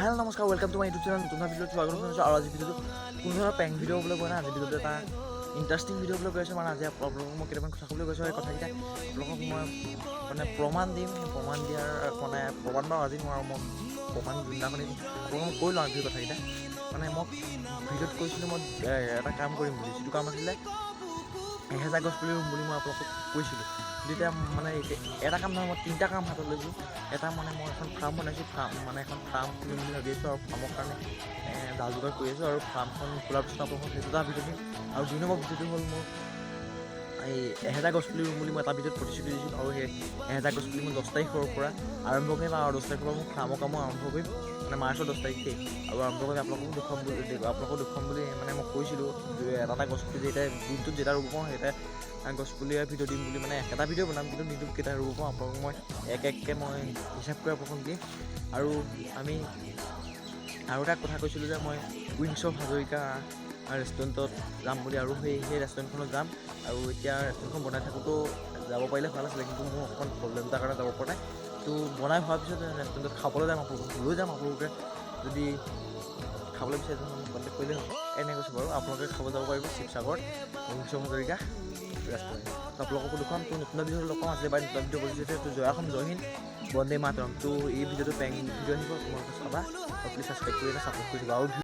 Hello' নমস্কাৰ, welcome to my YouTube channel. নতুন ভিডিঅ'ত স্বাগতম জনাইছোঁ। আৰু আজি ভিডিঅ'টো কোনো ধৰণৰ পেং ভিডিঅ' হ'বলৈ কোৱা নাই। আজি ভিডিঅ'টো এটা ইণ্টাৰেষ্টিং ভিডিঅ' হ'বলৈ গৈ আছোঁ। মানে আজি আপোনালোকক মই কেইটামান কথা ক'বলৈ গৈছোঁ। সেই কথাকেইটা আপোনালোকক মই প্ৰমাণ দিম। সেই প্ৰমাণ দিয়াৰ প্ৰমাণ বাৰু আজি নোৱাৰোঁ, মই প্ৰমাণ যোনদিনাখনি আপোনালোকক মই কৈ লওঁ সেই কথাকেইটা। মই ভিডিঅ'ত কৈছিলোঁ মই এটা কাম কৰিম বুলি, যিটো কাম আছিলে 1000 গছ পুলি ৰুম বুলি মই আপোনালোকক কৈছিলোঁ। কিন্তু এতিয়া এটা কাম নহয়, মই 3টা কাম হাতত লৈছোঁ। এটা মই এখন ফাৰ্ম বনাইছোঁ, এখন ফাৰ্ম খুলিম বুলি ভাবি আছোঁ, আৰু ফাৰ্মৰ কাৰণে যা যোগাৰ কৰি আছোঁ। আৰু ফাৰ্মখন খোলাৰ পিছত আপোনালোকক সেইটো এটা ভিডিঅ' দিম। আৰু 2 নম্বৰ ভিডিঅ'টো হ'ল মোৰ এই 1000 গছ পুলি ৰুম বুলি মই এটা ভিডিঅ'ত প্ৰতিশ্ৰুতি দিছিলোঁ। আৰু সেই 1000 গছ পুলি মই 10 তাৰিখৰ পৰা আৰম্ভ কৰিম, আৰু 10 তাৰিখৰ পৰা মই ফাৰ্মৰ কামো আৰম্ভ কৰিম, মাৰ্চৰ 10 তাৰিখেই আৰু আৰম্ভ কৰিম। আপোনালোকক দেখুৱাম বুলি মই কৈছিলোঁ। এটা গছ পুলি দিনটোত যেটা ৰুব পাৰোঁ সেইটা গছ পুলিয়ে ভিডিঅ' দিম বুলি, এটা ভিডিঅ' বনাম, কিন্তু দিনটোত কেইটা ৰুব পাৰোঁ আপোনালোকক মই এককৈ মই হিচাপ কৰি আপোনালোকক দিম। আৰু আমি আৰু এটা কথা কৈছিলোঁ যে মই উইংছ অফ হাজৰিকা ৰেষ্টুৰেণ্টত যাম বুলি, আৰু সেই ৰেষ্টুৰেণ্টখনত যাম। আৰু এতিয়া ৰেষ্টুৰেণ্টখন বনাই থাকোঁতেও যাব পাৰিলে ভাল আছিলে, কিন্তু মোৰ অকণ প্ৰব্লেম এটাৰ কাৰণে যাব পৰা নাই। তো বনাই হোৱাৰ পিছত ৰেষ্টুৰেণ্টত খাবলৈ যাম, আপোনালোকক লৈ যাম। আপোনালোকে যদি খাবলৈ বিচাৰে মোক কণ্টেক্ট কৰিলে হ'ব। এনেকৈ কৈছোঁ বাৰু, আপোনালোকে খাব যাব পাৰিব শিৱসাগৰত উইংছ অফ হাজৰিকা ৰেষ্টুৰেণ্ট। তো আপোনালোককো দেখুৱাম। তো নতুন ভিডিঅ' লগ পাম। আজি বাৰ নতুন ভিডিঅ' কৰিছে তো জয় অসম, জয় হিন্দ, বন্দে মাতৰম। তো এই ভিডিঅ'টো পেং ভিডিঅ' আহিব, তোমালোকে চাবা আৰু প্লিজ ছাবস্ক্ৰাইব কৰি ছাপোৰ্ট কৰি দিবা। আৰু